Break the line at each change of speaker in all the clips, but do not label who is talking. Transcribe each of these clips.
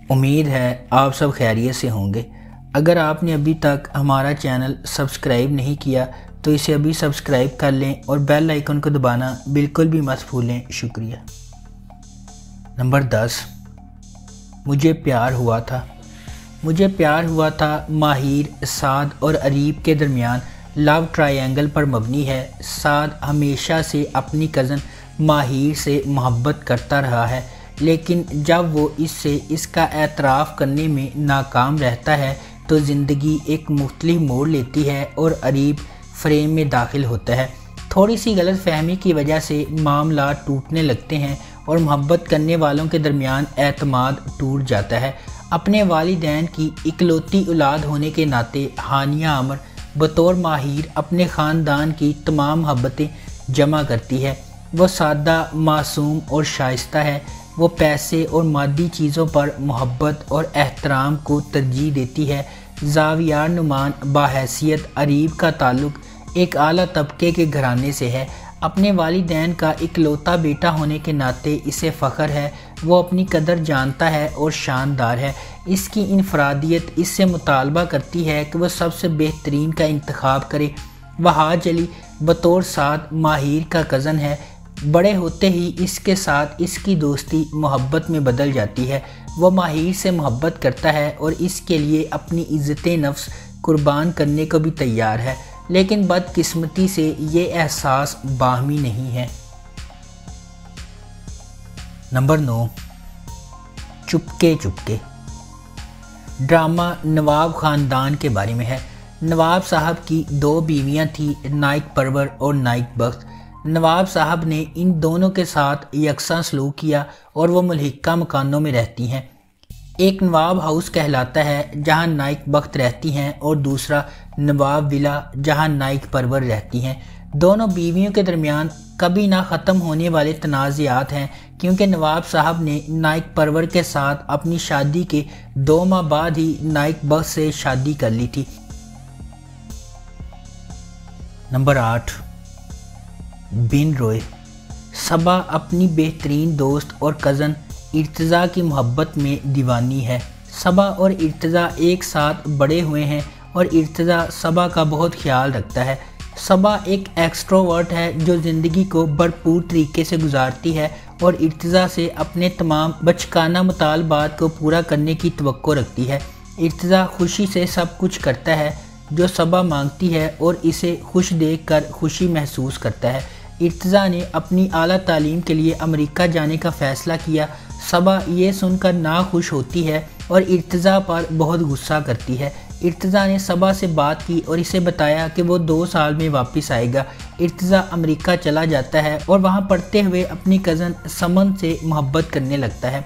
امید ہے آپ سب خیریت سے ہوں گے۔ اگر آپ نے ابھی تک ہمارا چینل سبسکرائب نہیں کیا تو اسے ابھی سبسکرائب کر لیں اور بیل آئیکن کو دبانا بالکل بھی مت بھولیں۔ شکریہ۔ نمبر 10، مجھے پیار ہوا تھا۔ مجھے پیار ہوا تھا ماہر، سعد اور اریب کے درمیان لو ٹرائینگل پر مبنی ہے۔ سعد ہمیشہ سے اپنی کزن ماہر سے محبت کرتا رہا ہے، لیکن جب وہ اس کا اعتراف کرنے میں ناکام رہتا ہے تو زندگی ایک مختلف موڑ لیتی ہے اور اریب فریم میں داخل ہوتا ہے۔ تھوڑی سی غلط فہمی کی وجہ سے معاملات ٹوٹنے لگتے ہیں اور محبت کرنے والوں کے درمیان اعتماد ٹوٹ جاتا ہے۔ اپنے والدین کی اکلوتی اولاد ہونے کے ناطے ہانیہ عامر بطور ماہر اپنے خاندان کی تمام محبتیں جمع کرتی ہے۔ وہ سادہ، معصوم اور شائستہ ہے۔ وہ پیسے اور مادی چیزوں پر محبت اور احترام کو ترجیح دیتی ہے۔ زاویار نعمان بحیثیت اریب کا تعلق ایک اعلیٰ طبقے کے گھرانے سے ہے۔ اپنے والدین کا اکلوتا بیٹا ہونے کے ناطے اسے فخر ہے۔ وہ اپنی قدر جانتا ہے اور شاندار ہے۔ اس کی انفرادیت اس سے مطالبہ کرتی ہے کہ وہ سب سے بہترین کا انتخاب کرے۔ وحاج علی بطور سعد ماہر کا کزن ہے۔ بڑے ہوتے ہی اس کے ساتھ اس کی دوستی محبت میں بدل جاتی ہے۔ وہ ماہر سے محبت کرتا ہے اور اس کے لیے اپنی عزت نفس قربان کرنے کو بھی تیار ہے، لیکن بدقسمتی سے یہ احساس باہمی نہیں ہے۔ نمبر 9، چپکے چپکے۔ ڈرامہ نواب خاندان کے بارے میں ہے۔ نواب صاحب کی 2 بیویاں تھیں، نائک پرور اور نائک بخت۔ نواب صاحب نے ان دونوں کے ساتھ یکساں سلوک کیا اور وہ ملحقہ مکانوں میں رہتی ہیں۔ ایک نواب ہاؤس کہلاتا ہے جہاں نائک بخت رہتی ہیں اور دوسرا نواب ولا جہاں نائک پرور رہتی ہیں۔ دونوں بیویوں کے درمیان کبھی نہ ختم ہونے والے تنازعات ہیں، کیونکہ نواب صاحب نے نائک پرور کے ساتھ اپنی شادی کے 2 ماہ بعد ہی نائک بخت سے شادی کر لی تھی۔ نمبر 8، بن روئے۔ صبا اپنی بہترین دوست اور کزن ارتضیٰ کی محبت میں دیوانی ہے۔ صبا اور ارتضیٰ ایک ساتھ بڑے ہوئے ہیں اور ارتضیٰ صبا کا بہت خیال رکھتا ہے۔ صبا ایک ایکسٹروورٹ ہے جو زندگی کو بھرپور طریقے سے گزارتی ہے اور ارتضیٰ سے اپنے تمام بچگانہ مطالبات کو پورا کرنے کی توقع رکھتی ہے۔ ارتضیٰ خوشی سے سب کچھ کرتا ہے جو صبا مانگتی ہے اور اسے خوش دیکھ کر خوشی محسوس کرتا ہے۔ ارتضیٰ نے اپنی اعلیٰ تعلیم کے لیے امریکہ جانے کا فیصلہ کیا۔ صبا یہ سن کر ناخوش ہوتی ہے اور ارتضیٰ پر بہت غصہ کرتی ہے۔ ارتضیٰ نے صبا سے بات کی اور اسے بتایا کہ وہ 2 سال میں واپس آئے گا۔ ارتضیٰ امریکہ چلا جاتا ہے اور وہاں پڑھتے ہوئے اپنی کزن سمن سے محبت کرنے لگتا ہے۔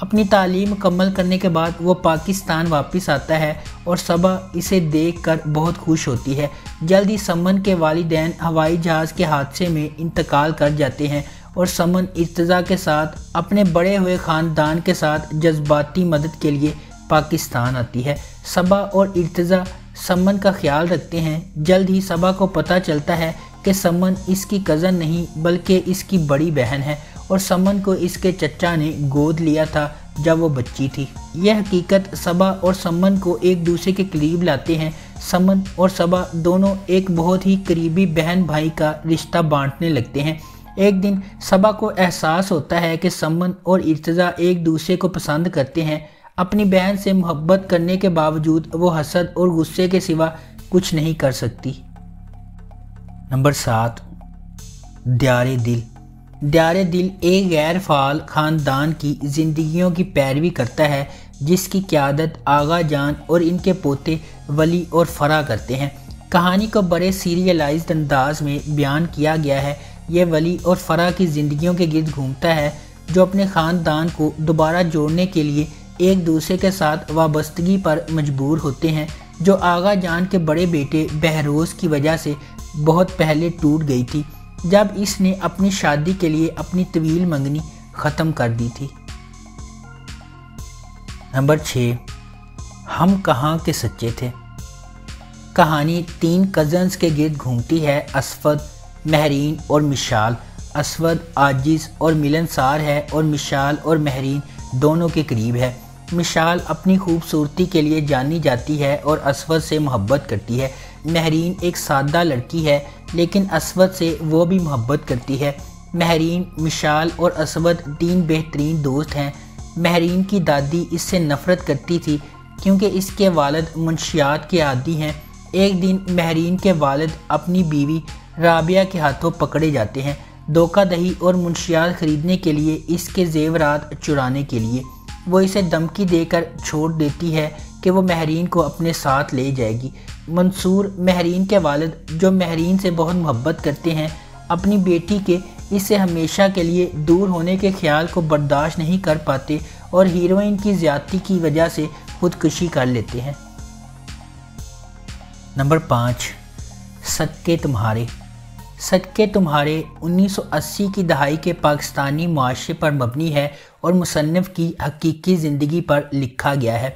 اپنی تعلیم مکمل کرنے کے بعد وہ پاکستان واپس آتا ہے اور صبا اسے دیکھ کر بہت خوش ہوتی ہے۔ جلد ہی سمن کے والدین ہوائی جہاز کے حادثے میں انتقال کر جاتے ہیں اور سمن ارتضیٰ کے ساتھ اپنے بڑے ہوئے خاندان کے ساتھ جذباتی مدد کے لیے پاکستان آتی ہے۔ صبا اور ارتضیٰ سمن کا خیال رکھتے ہیں۔ جلد ہی صبا کو پتہ چلتا ہے کہ سمن اس کی کزن نہیں بلکہ اس کی بڑی بہن ہے اور سمن کو اس کے چچا نے گود لیا تھا جب وہ بچی تھی۔ یہ حقیقت صبا اور سمن کو ایک دوسرے کے قریب لاتے ہیں۔ سمن اور صبا دونوں ایک بہت ہی قریبی بہن بھائی کا رشتہ بانٹنے لگتے ہیں۔ ایک دن صبا کو احساس ہوتا ہے کہ سمن اور ارتضیٰ ایک دوسرے کو پسند کرتے ہیں۔ اپنی بہن سے محبت کرنے کے باوجود وہ حسد اور غصے کے سوا کچھ نہیں کر سکتی۔ نمبر 7، دیار دل۔ دیار دل ایک غیر فعال خاندان کی زندگیوں کی پیروی کرتا ہے جس کی قیادت آغا جان اور ان کے پوتے ولی اور فرح کرتے ہیں۔ کہانی کو بڑے سیریلائزڈ انداز میں بیان کیا گیا ہے۔ یہ ولی اور فرح کی زندگیوں کے گرد گھومتا ہے جو اپنے خاندان کو دوبارہ جوڑنے کے لیے ایک دوسرے کے ساتھ وابستگی پر مجبور ہوتے ہیں، جو آغا جان کے بڑے بیٹے بہروز کی وجہ سے بہت پہلے ٹوٹ گئی تھی جب اس نے اپنی شادی کے لیے اپنی طویل منگنی ختم کر دی تھی۔ نمبر 6، ہم کہاں کے سچے تھے۔ کہانی 3 کزنز کے گرد گھومتی ہے، اسود، مہرین اور مشال۔ اسود عاجز اور ملنسار ہے اور مشال اور مہرین دونوں کے قریب ہے۔ مشال اپنی خوبصورتی کے لیے جانی جاتی ہے اور اسود سے محبت کرتی ہے۔ مہرین ایک سادہ لڑکی ہے لیکن اسود سے وہ بھی محبت کرتی ہے۔ مہرین، مشال اور اسود 3 بہترین دوست ہیں۔ مہرین کی دادی اس سے نفرت کرتی تھی کیونکہ اس کے والد منشیات کے عادی ہیں۔ ایک دن مہرین کے والد اپنی بیوی رابعہ کے ہاتھوں پکڑے جاتے ہیں، دھوکہ دہی اور منشیات خریدنے کے لیے، اس کے زیورات چرانے کے لیے۔ وہ اسے دھمکی دے کر چھوڑ دیتی ہے کہ وہ مہرین کو اپنے ساتھ لے جائے گی۔ منصور، مہرین کے والد، جو مہرین سے بہت محبت کرتے ہیں، اپنی بیٹی کے اس سے ہمیشہ کے لیے دور ہونے کے خیال کو برداشت نہیں کر پاتے اور ہیروئن کی زیادتی کی وجہ سے خودکشی کر لیتے ہیں۔ نمبر 5، صدقے تمہارے۔ صدقے تمہارے 1980 کی دہائی کے پاکستانی معاشرے پر مبنی ہے اور مصنف کی حقیقی زندگی پر لکھا گیا ہے۔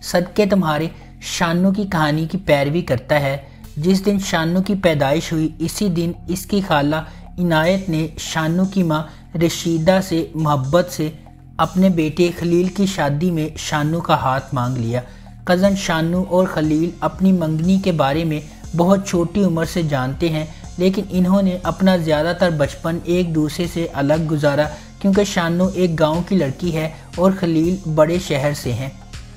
صدقے تمہارے شانو کی کہانی کی پیروی کرتا ہے۔ جس دن شانو کی پیدائش ہوئی، اسی دن اس کی خالہ عنایت نے شانو کی ماں رشیدہ سے محبت سے اپنے بیٹے خلیل کی شادی میں شانو کا ہاتھ مانگ لیا۔ کزن شانو اور خلیل اپنی منگنی کے بارے میں بہت چھوٹی عمر سے جانتے ہیں، لیکن انہوں نے اپنا زیادہ تر بچپن ایک دوسرے سے الگ گزارا کیونکہ شانو ایک گاؤں کی لڑکی ہے اور خلیل بڑے شہر سے ہیں۔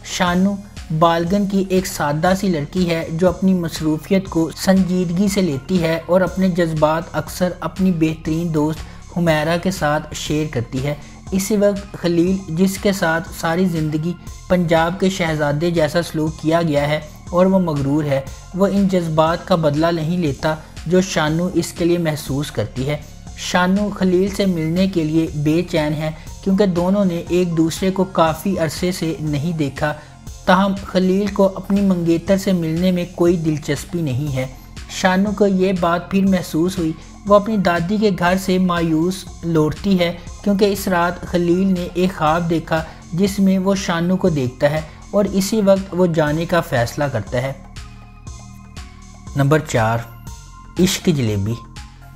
شانو بالگن کی ایک سادہ سی لڑکی ہے جو اپنی مصروفیت کو سنجیدگی سے لیتی ہے اور اپنے جذبات اکثر اپنی بہترین دوست حمیرہ کے ساتھ شیئر کرتی ہے۔ اسی وقت خلیل، جس کے ساتھ ساری زندگی پنجاب کے شہزادے جیسا سلوک کیا گیا ہے اور وہ مغرور ہے، وہ ان جذبات کا بدلہ نہیں لیتا جو شانو اس کے لیے محسوس کرتی ہے۔ شانو خلیل سے ملنے کے لیے بے چین ہے کیونکہ دونوں نے ایک دوسرے کو کافی عرصے سے نہیں دیکھا، تاہم خلیل کو اپنی منگیتر سے ملنے میں کوئی دلچسپی نہیں ہے۔ شانو کو یہ بات پھر محسوس ہوئی، وہ اپنی دادی کے گھر سے مایوس لوٹتی ہے کیونکہ اس رات خلیل نے ایک خواب دیکھا جس میں وہ شانو کو دیکھتا ہے اور اسی وقت وہ جانے کا فیصلہ کرتا ہے۔ نمبر 4، عشق کی جلیبی۔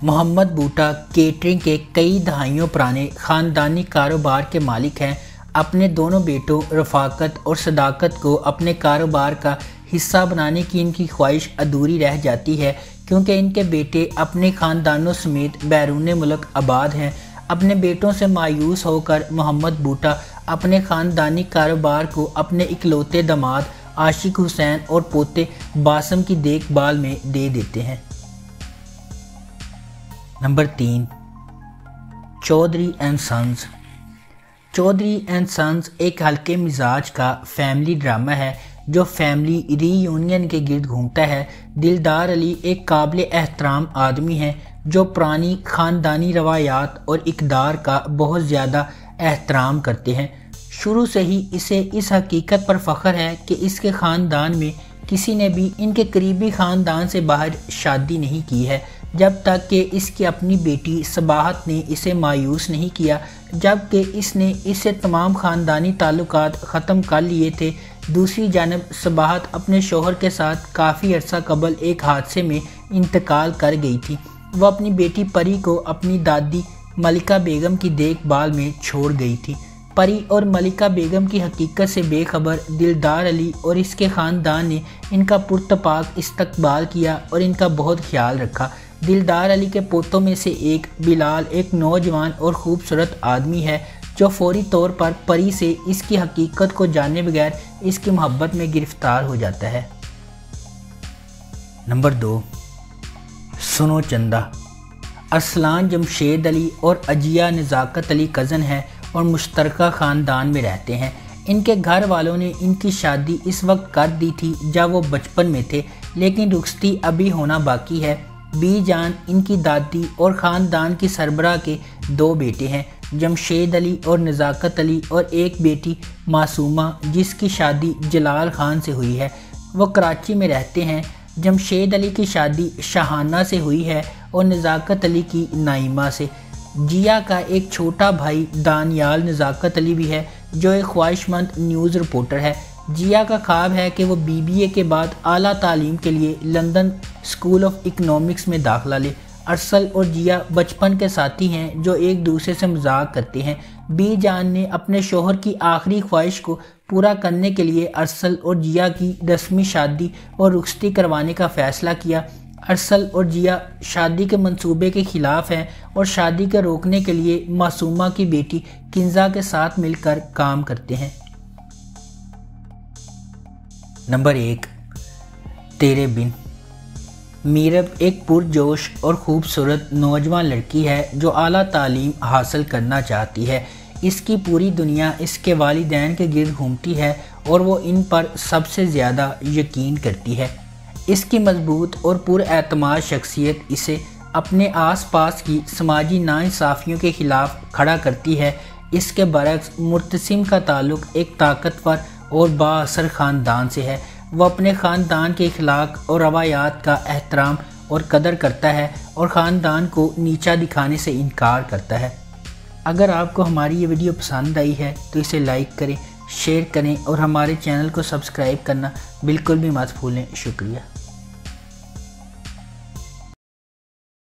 محمد بوٹا کیٹرنگ کے کئی دہائیوں پرانے خاندانی کاروبار کے مالک ہیں۔ اپنے دونوں بیٹوں رفاقت اور صداقت کو اپنے کاروبار کا حصہ بنانے کی ان کی خواہش ادھوری رہ جاتی ہے کیونکہ ان کے بیٹے اپنے خاندانوں سمیت بیرون ملک آباد ہیں۔ اپنے بیٹوں سے مایوس ہو کر محمد بوٹا اپنے خاندانی کاروبار کو اپنے اکلوتے داماد عاشق حسین اور پوتے باسم کی دیکھ بھال میں دے دیتے ہیں۔ Number 3، Chaudhry and Sons. Chaudhry and Sons ایک ہلکے مزاج کا فیملی ڈرامہ ہے جو فیملی ری یونین کے گرد گھومتا ہے۔ دلدار علی ایک قابل احترام آدمی ہیں جو پرانی خاندانی روایات اور اقدار کا بہت زیادہ احترام کرتے ہیں۔ شروع سے ہی اسے اس حقیقت پر فخر ہے کہ اس کے خاندان میں کسی نے بھی ان کے قریبی خاندان سے باہر شادی نہیں کی ہے، جب تک کہ اس کی اپنی بیٹی صباحت نے اسے مایوس نہیں کیا، جبکہ اس نے اس سے تمام خاندانی تعلقات ختم کر لیے تھے۔ دوسری جانب صباحت اپنے شوہر کے ساتھ کافی عرصہ قبل ایک حادثے میں انتقال کر گئی تھی۔ وہ اپنی بیٹی پری کو اپنی دادی ملکہ بیگم کی دیکھ بھال میں چھوڑ گئی تھی۔ پری اور ملکہ بیگم کی حقیقت سے بے خبر دلدار علی اور اس کے خاندان نے ان کا پرتپاک استقبال کیا اور ان کا بہت خیال رکھا۔ دلدار علی کے پوتوں میں سے ایک بلال ایک نوجوان اور خوبصورت آدمی ہے جو فوری طور پر پری سے اس کی حقیقت کو جانے بغیر اس کی محبت میں گرفتار ہو جاتا ہے۔ نمبر 2، سنو چندہ۔ ارسلان جمشید علی اور عجیہ نزاکت علی کزن ہیں اور مشترکہ خاندان میں رہتے ہیں۔ ان کے گھر والوں نے ان کی شادی اس وقت کر دی تھی جب وہ بچپن میں تھے، لیکن رخصتی ابھی ہونا باقی ہے۔ بی جان ان کی دادی اور خاندان کی سربراہ کے 2 بیٹے ہیں، جمشید علی اور نزاکت علی، اور ایک بیٹی معصومہ جس کی شادی جلال خان سے ہوئی ہے۔ وہ کراچی میں رہتے ہیں۔ جمشید علی کی شادی شاہانہ سے ہوئی ہے اور نزاکت علی کی نائمہ سے۔ جیا کا ایک چھوٹا بھائی دانیال نزاکت علی بھی ہے جو ایک خواہش مند نیوز رپورٹر ہے۔ جیا کا خواب ہے کہ وہ BBA کے بعد اعلیٰ تعلیم کے لیے لندن اسکول آف اکنامکس میں داخلہ لے۔ ارسل اور جیا بچپن کے ساتھی ہیں جو ایک دوسرے سے مذاق کرتے ہیں۔ بی جان نے اپنے شوہر کی آخری خواہش کو پورا کرنے کے لیے ارسل اور جیا کی رسمی شادی اور رخصتی کروانے کا فیصلہ کیا۔ ارسل اور جیا شادی کے منصوبے کے خلاف ہیں اور شادی کے روکنے کے لیے معصومہ کی بیٹی کنزا کے ساتھ مل کر کام کرتے ہیں۔ نمبر 1، تیرے بن۔ میرب ایک پرجوش اور خوبصورت نوجوان لڑکی ہے جو اعلیٰ تعلیم حاصل کرنا چاہتی ہے۔ اس کی پوری دنیا اس کے والدین کے گرد گھومتی ہے اور وہ ان پر سب سے زیادہ یقین کرتی ہے۔ اس کی مضبوط اور پر اعتماد شخصیت اسے اپنے آس پاس کی سماجی ناانصافیوں کے خلاف کھڑا کرتی ہے۔ اس کے برعکس مرتسم کا تعلق ایک طاقتور اور با اثر خاندان سے ہے۔ وہ اپنے خاندان کے اخلاق اور روایات کا احترام اور قدر کرتا ہے اور خاندان کو نیچا دکھانے سے انکار کرتا ہے۔ اگر آپ کو ہماری یہ ویڈیو پسند آئی ہے تو اسے لائک کریں، شیئر کریں اور ہمارے چینل کو سبسکرائب کرنا بالکل بھی مت بھولیں۔ شکریہ۔